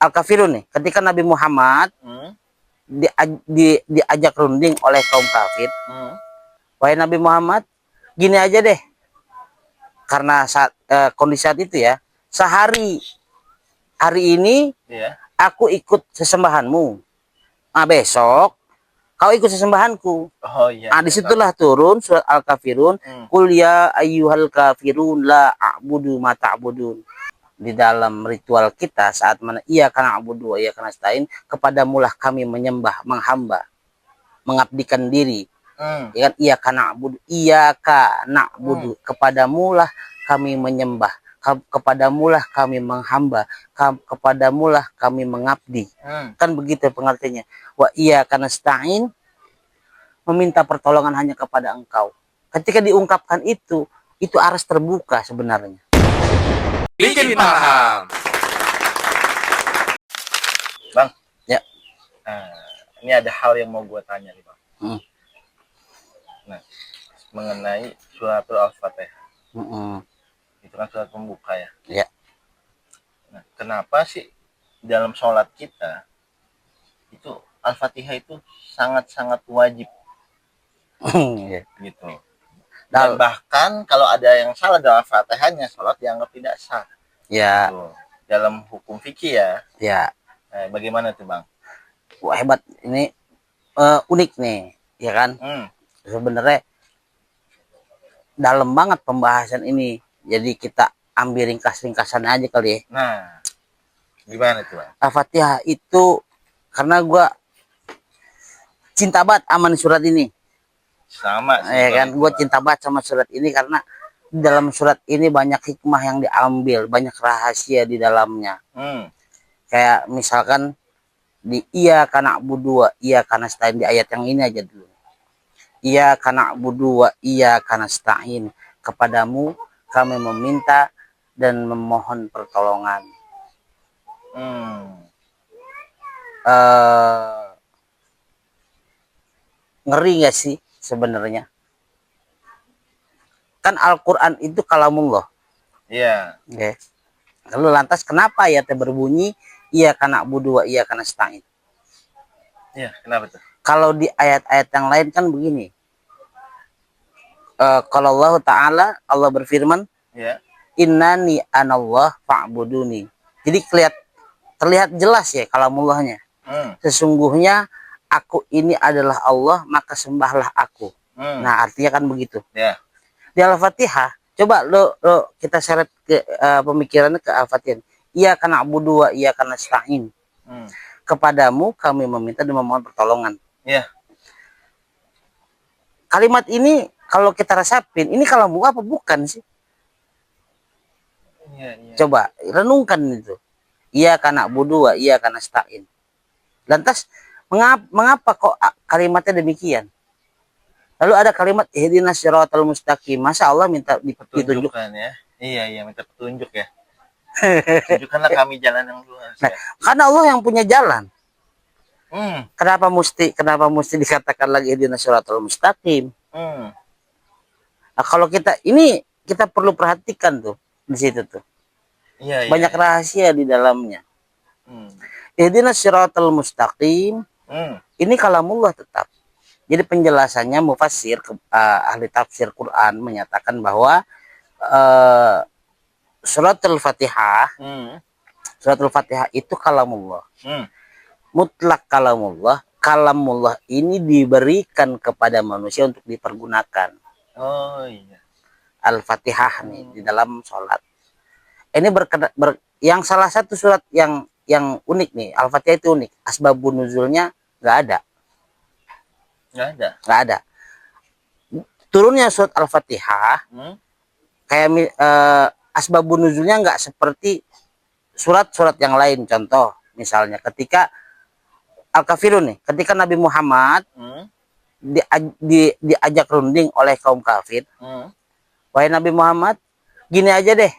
Al-Kafirun nih, ketika Nabi Muhammad diajak runding oleh kaum kafir. Wahai Nabi Muhammad, gini aja deh, karena kondisi saat itu ya, hari ini aku ikut sesembahanmu, nah besok kau ikut sesembahanku. Nah disitulah turun surat Al-Kafirun, Qul ya ayyuhal kafirun la a'budu ma ta'budun. Di dalam ritual kita saat mana iya karena abudu iya karena stain, kepadamulah kami menyembah, menghamba, mengabdikan diri. Ya kan, iya karena abudu, iya karena abudu, kepadamulah kami menyembah, kepadamulah kami menghamba, kepadamulah kami mengabdi. Kan begitu pengertiannya. Wa iya karena stain, meminta pertolongan hanya kepada engkau. Ketika diungkapkan itu aras terbuka sebenarnya. Bikin paham. Bang. Ya. Ini ada hal yang mau gue tanya nih Bang. Nah, mengenai suratul Al-Fatihah. Itu kan surat pembuka ya. Ya. Nah, kenapa sih dalam sholat kita itu Al-Fatihah itu sangat-sangat wajib? Gitu. Dan bahkan kalau ada yang salah dalam Al-Fatihahnya, sholat dianggap tidak sah. Ya. Gitu. Dalam hukum fikih ya. Ya. Bagaimana tuh Bang? Wah hebat, ini unik nih, ya kan? Sebenarnya dalam banget pembahasan ini. Jadi kita ambil ringkas-ringkasan aja kali ya. Nah, gimana tuh Bang? Al-Fatihah itu karena gue cinta banget aman surat ini. Sama sih, ya kan, gue cinta banget sama surat ini karena di dalam surat ini banyak hikmah yang diambil, banyak rahasia di dalamnya. Kayak misalkan di iya karena abudu iya karena stain, di ayat yang ini aja dulu. Iya karena abudu iya karena stain, kepadamu kami meminta dan memohon pertolongan. Ngeri gak sih sebenarnya? Kan Al-Quran itu kalamullah. Iya. Okay. Lalu lantas kenapa ayatnya berbunyi iya karena abudu iya karena stain? Iya, kenapa tuh? Kalau di ayat-ayat yang lain kan begini. Kalau Allah Ta'ala, Allah berfirman, innani anallah fa'buduni. Jadi terlihat jelas ya kalamullahnya. Sesungguhnya aku ini adalah Allah, maka sembahlah aku. Nah artinya kan begitu. Di Al-Fatihah, coba lo kita seret ke pemikirannya ke Al-Fatihah. Iya karena abudu wa iya karena stain. Kepadamu kami meminta dan memohon pertolongan. Kalimat ini kalau kita resapin, ini kalamu apa bukan sih? Coba renungkan itu. Iya karena abudu wa iya karena stain. Lantas mengapa kok kalimatnya demikian? Lalu ada kalimat ihdinas siratal mustaqim. Masa Allah minta ditunjuk ya? Iya, minta petunjuk ya. Tunjukkanlah kami jalan yang lurus. Nah, karena Allah yang punya jalan. Kenapa mesti dikatakan lagi ihdinas siratal mustaqim? Nah, kalau kita perlu perhatikan tuh di situ tuh. Banyak rahasia di dalamnya. Ihdinas siratal mustaqim. Ini kalamullah tetap. Jadi penjelasannya mufassir ahli tafsir Quran menyatakan bahwa suratul Fatihah itu kalamullah. Mutlak kalamullah. Kalamullah ini diberikan kepada manusia untuk dipergunakan. Al-Fatihah nih di dalam sholat. Ini yang salah satu surat yang unik nih, Al-Fatihah itu unik. Asbabun nuzulnya nggak ada. Nggak ada. Turunnya surat Al-Fatihah kayak asbabun nuzulnya nggak seperti surat-surat yang lain. Contoh misalnya ketika Al-Kafirun nih, ketika Nabi Muhammad diajak runding oleh kaum kafir. Wahai Nabi Muhammad, gini aja deh,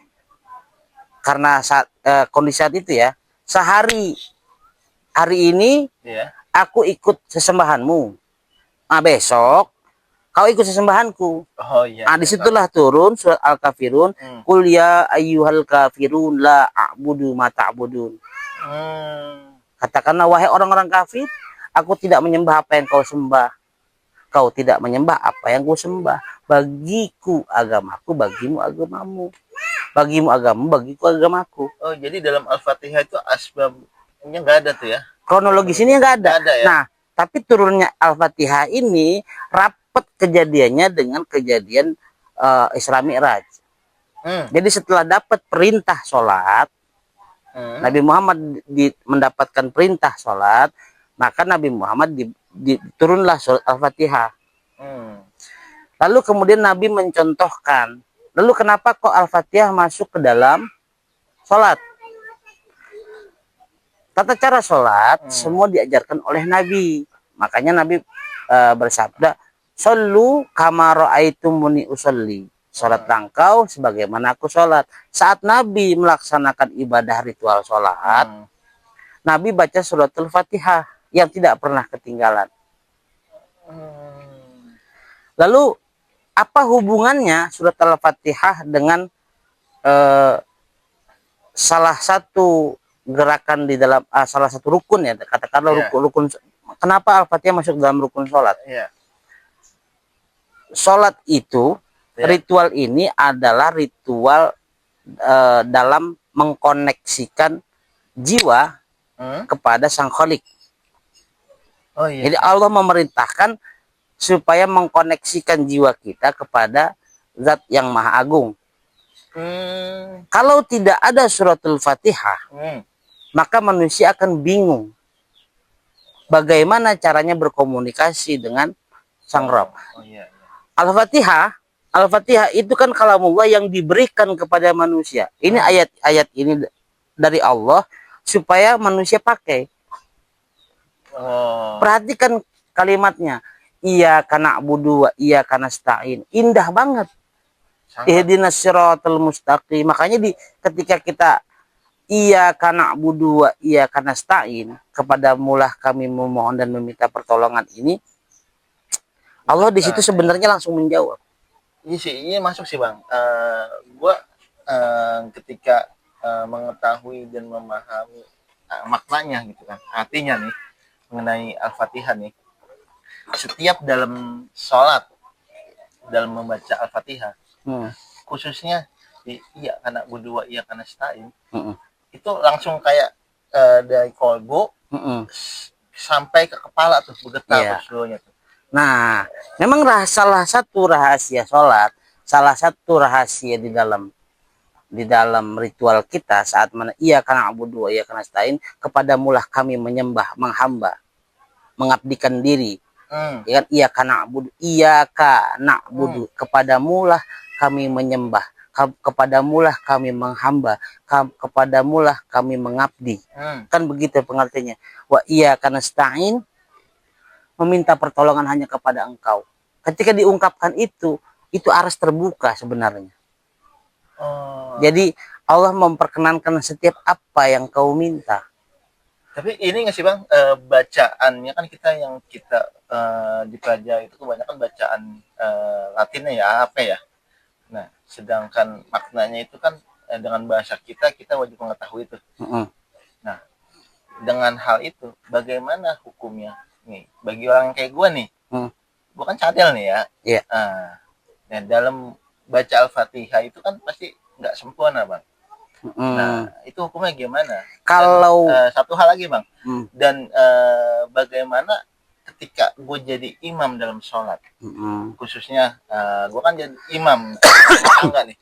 karena kondisi saat itu ya, hari ini aku ikut sesembahanmu. Nah besok kau ikut sesembahanku. Nah disitulah turun surat Al-Kafirun, Qul ya ayyuhal kafirun la a'budu ma ta'budun. Katakanlah, wahai orang-orang kafir, aku tidak menyembah apa yang kau sembah. Kau tidak menyembah apa yang kau sembah. Bagiku agamaku, bagimu agamamu. Bagimu agamamu, bagiku agamaku. Oh, jadi dalam Al-Fatihah itu asbabnya nggak ada tuh ya? Kronologis ini nggak ada. Ya? Nah, tapi turunnya Al-Fatihah ini rapat kejadiannya dengan kejadian Isra Mi'raj. Jadi setelah dapat perintah sholat, Nabi Muhammad mendapatkan perintah sholat, maka Nabi Muhammad turunlah surat Al-Fatihah. Lalu kemudian Nabi mencontohkan, lalu kenapa kok Al-Fatihah masuk ke dalam sholat? Tata cara sholat semua diajarkan oleh Nabi. Makanya Nabi bersabda, "Shollu kama ra'aitumuni usolli." Sholatlah engkau sebagaimana aku sholat. Saat Nabi melaksanakan ibadah ritual sholat, Nabi baca suratul Fatihah yang tidak pernah ketinggalan. Lalu apa hubungannya surat Al-Fatihah dengan salah satu gerakan di dalam salah satu rukun, ya, katakanlah rukun. Kenapa Al-Fatihah masuk dalam rukun sholat? Sholat itu, ritual ini adalah ritual dalam mengkoneksikan jiwa kepada Sang Khalik. Jadi Allah memerintahkan supaya mengkoneksikan jiwa kita kepada Zat yang Maha Agung. Kalau tidak ada suratul Fatihah, maka manusia akan bingung bagaimana caranya berkomunikasi dengan Sang Rabb. Al-Fatihah itu kan kalamullah yang diberikan kepada manusia. Ini ayat-ayat ini dari Allah supaya manusia pakai. Perhatikan kalimatnya. Iyyaka na'budu wa iyyaka nasta'in. Indah banget. Ihdinas siratal mustaqim. Makanya ketika kita iyyaka na'budu wa iyyaka nasta'in, kepadamulah kami memohon dan meminta pertolongan ini, Allah di situ sebenarnya langsung menjawab. Iya sih, ini masuk sih Bang. Gua ketika mengetahui dan memahami maknanya gitu kan, artinya nih mengenai Al-Fatihah nih, setiap dalam sholat, dalam membaca Al-Fatihah, khususnya di iyyaka na'budu wa iyyaka nasta'in, itu langsung kayak dari kolbu sampai ke kepala tuh, bergetar seluruhnya tuh. Nah, memang salah satu rahasia sholat, salah satu rahasia di dalam ritual kita saat mana iyyaka na'budu wa iyyaka nasta'in, kepadamulah kami menyembah, menghamba, mengabdikan diri. Ya kan, iyyaka na'budu, kepadamulah kami menyembah, kepadamulah kami menghamba, kepadamulah kami mengabdi. Kan begitu pengertiannya. Wa iyyaka nasta'in, meminta pertolongan hanya kepada Engkau. Ketika diungkapkan itu aras terbuka sebenarnya. Jadi Allah memperkenankan setiap apa yang kau minta. Tapi ini nggak sih Bang, bacaannya kan yang kita dipelajari itu kebanyakan bacaan Latinnya ya, apa ya. Nah, sedangkan maknanya itu kan dengan bahasa kita wajib mengetahui itu. Nah, dengan hal itu bagaimana hukumnya nih bagi orang kayak gue nih? Gue kan cadel nih ya. Nah, dalam baca Al-Fatihah itu kan pasti nggak sempurna Bang. Nah, itu hukumnya gimana? Kalau satu hal lagi Bang, dan bagaimana ketika gue jadi imam dalam sholat, khususnya gue kan jadi imam enggak nih.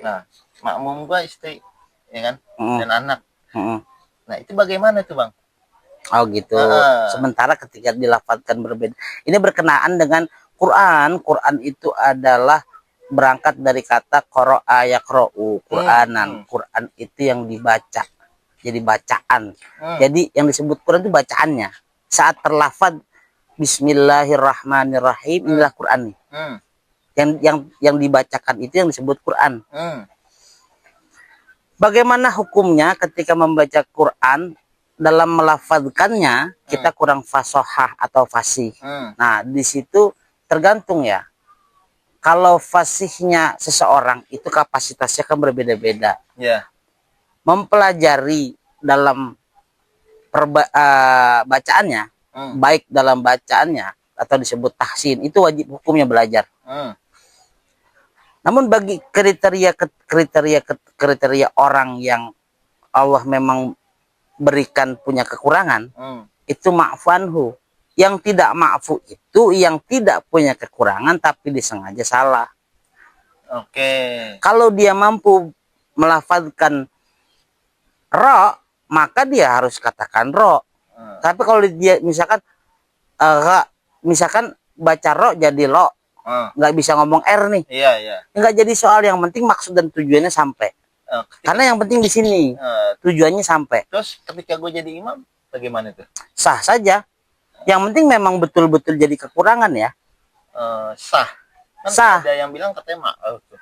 Nah, makmum gue istri, ya kan, dan anak. Nah, itu bagaimana tuh Bang? Oh gitu. Sementara ketika dilafadzkan berbeda, ini berkenaan dengan Quran. Quran itu adalah berangkat dari kata qara'a yaqra'u, Quranan. Quran itu yang dibaca, jadi bacaan. Jadi yang disebut Quran itu bacaannya. Saat terlafaz Bismillahirrahmanirrahim, inilah Quran nih. Yang dibacakan itu yang disebut Quran. Bagaimana hukumnya ketika membaca Quran? Dalam melafadzkannya kita kurang fasohah atau fasih. Nah, di situ tergantung ya. Kalau fasihnya seseorang itu kapasitasnya kan berbeda-beda. Mempelajari dalam bacaannya, baik dalam bacaannya atau disebut tahsin, itu wajib hukumnya belajar. Namun bagi kriteria orang yang Allah memang berikan punya kekurangan, itu ma'fanhu. Yang tidak ma'fu itu yang tidak punya kekurangan tapi disengaja salah. Kalau dia mampu melafazkan ro, maka dia harus katakan ro. Tapi kalau dia misalkan baca ro jadi lo, nggak bisa ngomong R nih. Nggak jadi soal, yang penting maksud dan tujuannya sampai. Karena yang penting di sini tujuannya sampai. Terus ketika gue jadi imam, bagaimana itu? Sah saja. Yang penting memang betul-betul jadi kekurangan ya. Sah. Kan sah. Ada yang bilang katanya makruh tuh.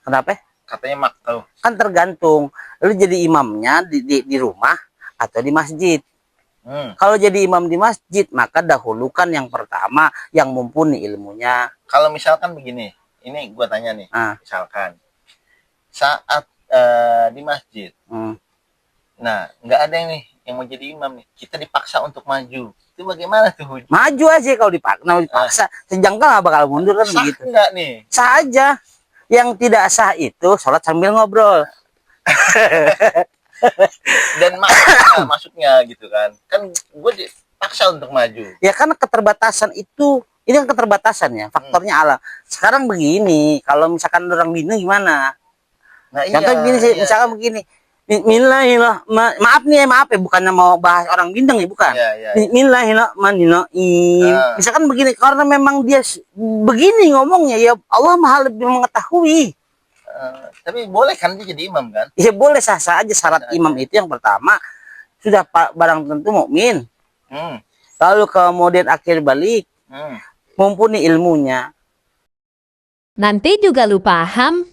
Kenapa? Katanya makruh. Kan tergantung. Lu jadi imamnya di rumah atau di masjid. Kalau jadi imam di masjid, maka dahulukan yang pertama yang mumpuni ilmunya. Kalau misalkan begini, ini gua tanya nih, misalkan saat di masjid, nah nggak ada yang nih yang mau jadi imam nih, kita dipaksa untuk maju, itu bagaimana tuh? Maju aja kalau dipaksa, sejengkal nggak bakal mundur kan sah begitu. Enggak nih? Sah aja. Yang tidak sah itu sholat sambil ngobrol. Dan maksudnya gitu kan gue dipaksa untuk maju ya, karena keterbatasan itu, ini kan keterbatasannya, faktornya alam. Sekarang begini, kalau misalkan orang bina gimana? Contoh begini sih, misalkan begini, maaf ya, bukannya mau bahas orang bindeng nih, bukan. Bismillahirrahmanirrahim. Misalkan begini, karena memang dia begini ngomongnya, ya Allah Maha lebih mengetahui. Tapi boleh kan dia jadi imam kan? Ya boleh, sah-sah aja. Syarat imam itu yang pertama sudah barang tentu mukmin. Lalu kemudian akhir balik, mumpuni ilmunya. Nanti juga lu paham.